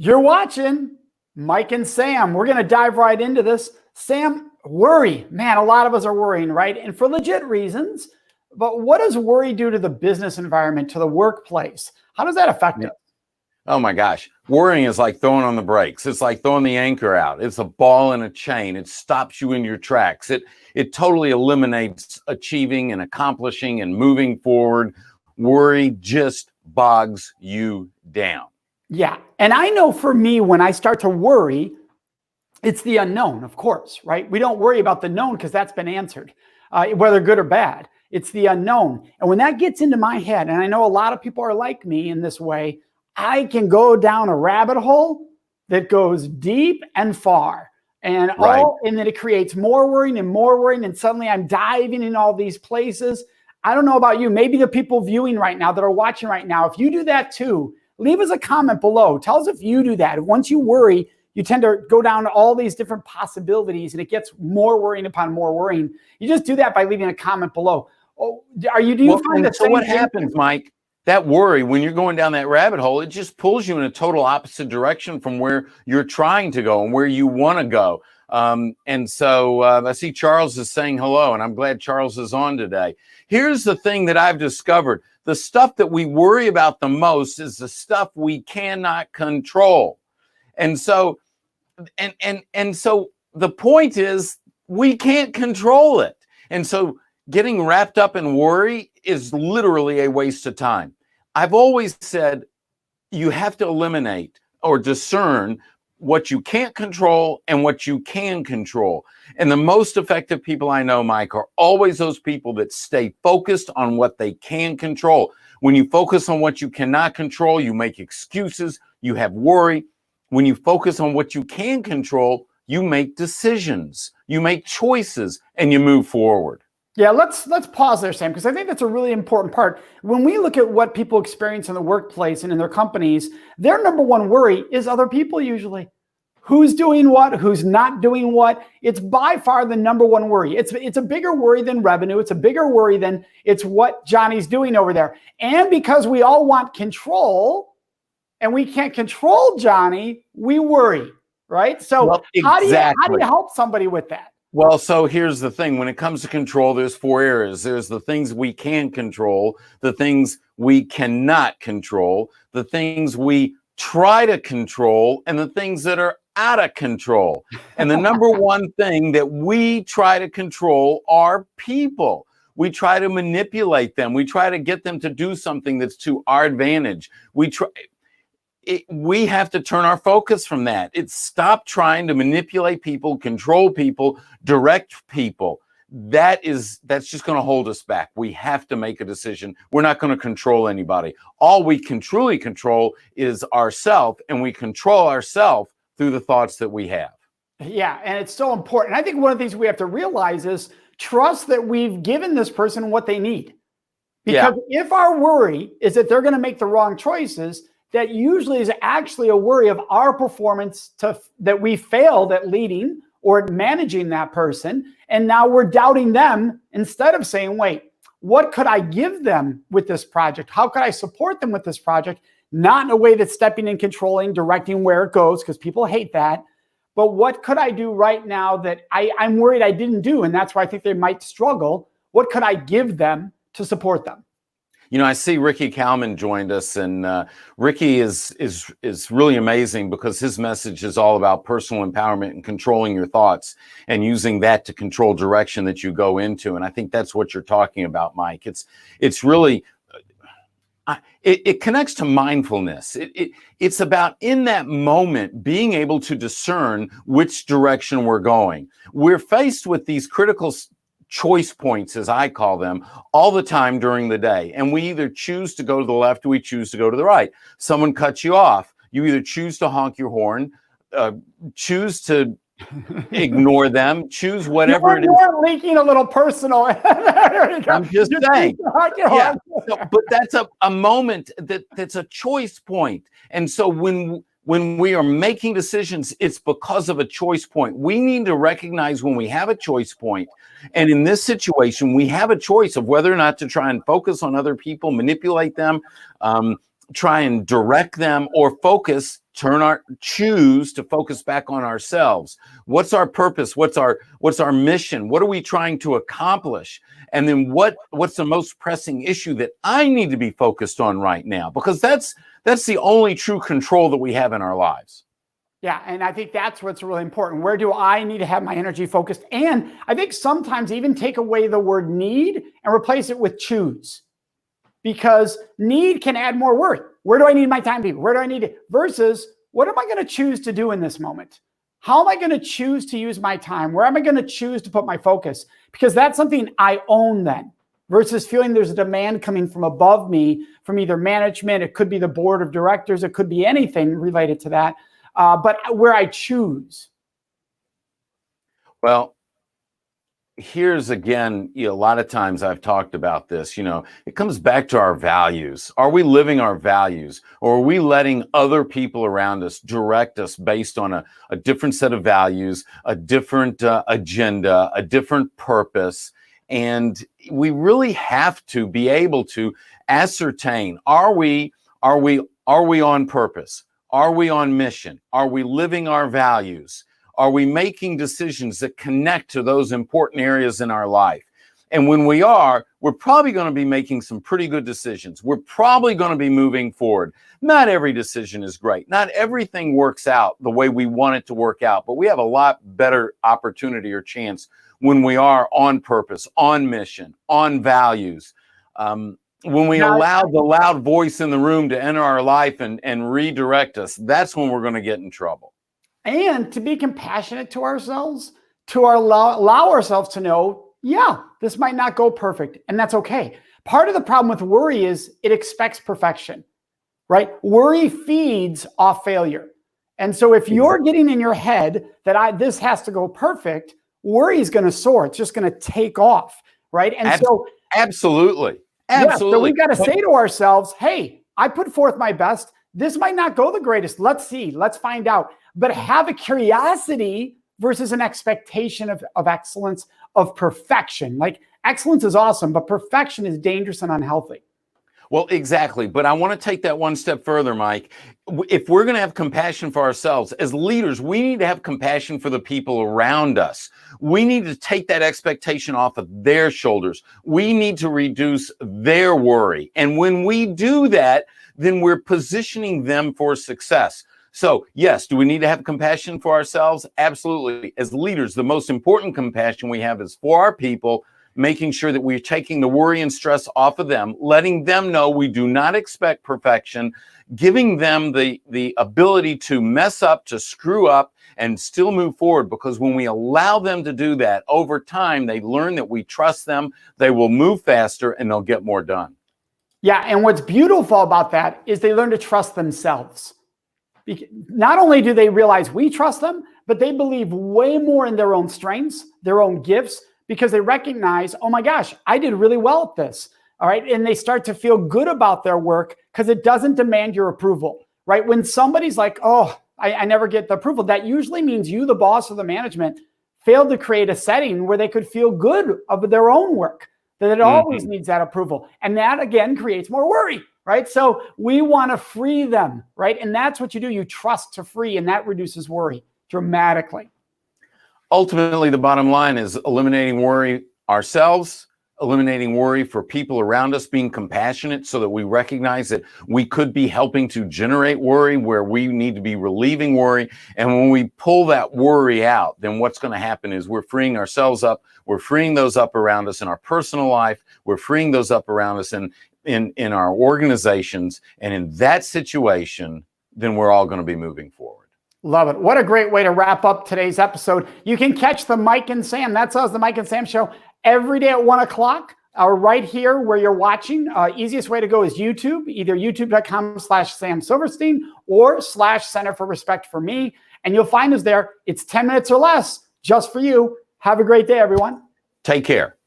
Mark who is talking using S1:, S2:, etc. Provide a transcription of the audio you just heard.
S1: You're watching Mike and Sam. We're going to dive right into this. Sam, worry. Man, a lot of us are worrying, right? And for legit reasons. But what does worry do to the business environment, to the workplace? How does that affect us?
S2: Oh my gosh. Worrying is like throwing on the brakes. It's like throwing the anchor out. It's a ball in a chain. It stops you in your tracks. It totally eliminates achieving and accomplishing and moving forward. Worry just bogs you down.
S1: Yeah. And I know for me, when I start to worry, it's the unknown, of course, right? We don't worry about the known because that's been answered, whether good or bad. It's the unknown. And when that gets into my head, and I know a lot of people are like me in this way, I can go down a rabbit hole that goes deep and far. And and then it creates more worrying, and suddenly I'm diving in all these places. I don't know about you. Maybe the people viewing right now that are watching right now, if you do that too, leave us a comment below. Tell us if you do that. Once you worry, you tend to go down to all these different possibilities, and it gets more worrying upon more worrying. You just do that by leaving a comment below. Oh, do you find that?
S2: So what happens, Mike? That worry, when you're going down that rabbit hole, it just pulls you in a total opposite direction from where you're trying to go and where you want to go. And so I see Charles is saying hello, and I'm glad Charles is on today. Here's the thing that I've discovered. The stuff that we worry about the most is the stuff we cannot control. And so, and so the point is we can't control it. And so getting wrapped up in worry is literally a waste of time. I've always said you have to eliminate or discern what you can't control and what you can control. And the most effective people I know, Mike, are always those people that stay focused on what they can control. When you focus on what you cannot control, you make excuses, you have worry. When you focus on what you can control, you make decisions, you make choices, and you move forward.
S1: Yeah, let's pause there, Sam, because I think that's a really important part. When we look at what people experience in the workplace and in their companies, their number one worry is other people usually. Who's doing what, who's not doing what. It's by far the number one worry. It's a bigger worry than revenue. It's a bigger worry than it's what Johnny's doing over there. And because we all want control and we can't control Johnny, we worry, right? So how do you help somebody with that?
S2: Well, so here's the thing. When it comes to control, there's 4 areas. There's the things we can control, the things we cannot control, the things we try to control, and the things that are out of control. And the number one thing that we try to control are people. We try to manipulate them. We try to get them to do something that's to our advantage. We have to turn our focus from that. It's stop trying to manipulate people, control people, direct people. That's just going to hold us back. We have to make a decision. We're not going to control anybody. All we can truly control is ourselves, and we control ourselves through the thoughts that we have.
S1: Yeah, and it's so important. I think one of the things we have to realize is trust that we've given this person what they need. Because if our worry is that they're going to make the wrong choices, that usually is actually a worry of our performance that we failed at leading or at managing that person. And now we're doubting them instead of saying, wait, what could I give them with this project? How could I support them with this project? Not in a way that's stepping in, controlling, directing where it goes, because people hate that. But what could I do right now that I'm worried I didn't do? And that's why I think they might struggle. What could I give them to support them?
S2: You know, I see Ricky Kalman joined us, and Ricky is really amazing because his message is all about personal empowerment and controlling your thoughts and using that to control direction that you go into. And I think that's what you're talking about, Mike. It's really it connects to mindfulness. It's about in that moment being able to discern which direction we're going. We're faced with these critical choice points, as I call them, all the time during the day. And we either choose to go to the left or we choose to go to the right. Someone cuts you off. You either choose to honk your horn, choose to ignore them, choose whatever it is.
S1: You're leaking a little personal.
S2: I'm just saying. Yeah. But that's a moment that's a choice point. And so when we are making decisions, it's because of a choice point. We need to recognize when we have a choice point. And in this situation, we have a choice of whether or not to try and focus on other people, manipulate them, try and direct them or choose to focus back on ourselves. What's our purpose? What's our mission? What are we trying to accomplish? And then what's the most pressing issue that I need to be focused on right now? Because that's the only true control that we have in our lives.
S1: Yeah, and I think that's what's really important. Where do I need to have my energy focused? And I think sometimes even take away the word need and replace it with choose. Because need can add more worry. Where do I need my time to be? Where do I need it? Versus, what am I going to choose to do in this moment? How am I going to choose to use my time? Where am I going to choose to put my focus? Because that's something I own then. Versus feeling there's a demand coming from above me, from either management, it could be the board of directors, it could be anything related to that. But where I choose.
S2: Well, here's again, a lot of times I've talked about this, it comes back to our values. Are we living our values, or are we letting other people around us direct us based on a different set of values, a different agenda, a different purpose? And we really have to be able to ascertain, are we on purpose? Are we on mission? Are we living our values? Are we making decisions that connect to those important areas in our life? And when we are, we're probably going to be making some pretty good decisions. We're probably going to be moving forward. Not every decision is great. Not everything works out the way we want it to work out, but we have a lot better opportunity or chance when we are on purpose, on mission, on values. When we allow the loud voice in the room to enter our life and redirect us, that's when we're going to get in trouble.
S1: And to be compassionate to ourselves, to allow ourselves to know, yeah, this might not go perfect, and that's okay. Part of the problem with worry is it expects perfection, right? Worry feeds off failure. And so if you're getting in your head that this has to go perfect, worry is going to soar. It's just going to take off, right? And
S2: absolutely.
S1: Yeah, so we've got to say to ourselves, hey, I put forth my best. This might not go the greatest. Let's see. Let's find out. But have a curiosity versus an expectation of excellence, of perfection. Like excellence is awesome, but perfection is dangerous and unhealthy.
S2: Well, exactly. But I want to take that one step further, Mike. If we're going to have compassion for ourselves as leaders, we need to have compassion for the people around us. We need to take that expectation off of their shoulders. We need to reduce their worry. And when we do that, then we're positioning them for success. So, yes, do we need to have compassion for ourselves? Absolutely. As leaders, the most important compassion we have is for our people, making sure that we're taking the worry and stress off of them, letting them know we do not expect perfection, giving them the ability to mess up, to screw up, and still move forward. Because when we allow them to do that, over time, they learn that we trust them, they will move faster, and they'll get more done.
S1: Yeah, and what's beautiful about that is they learn to trust themselves. Not only do they realize we trust them, but they believe way more in their own strengths, their own gifts, because they recognize, oh my gosh, I did really well at this. All right. And they start to feel good about their work because it doesn't demand your approval, right? When somebody's like, oh, I never get the approval, that usually means you, the boss or the management, failed to create a setting where they could feel good of their own work, that it always needs that approval. And that, again, creates more worry, right? So we want to free them, right? And that's what you do. You trust to free, and that reduces worry dramatically.
S2: Ultimately, the bottom line is eliminating worry ourselves, eliminating worry for people around us, being compassionate so that we recognize that we could be helping to generate worry where we need to be relieving worry. And when we pull that worry out, then what's going to happen is we're freeing ourselves up. We're freeing those up around us in our personal life. We're freeing those up around us in our organizations. And in that situation, then we're all going to be moving forward.
S1: Love it. What a great way to wrap up today's episode. You can catch the Mike and Sam. That's us, the Mike and Sam Show, every day at 1 o'clock, right here where you're watching. Easiest way to go is YouTube, either youtube.com/Sam Silverstein or /Center for Respect for Me. And you'll find us there. It's 10 minutes or less just for you. Have a great day, everyone.
S2: Take care.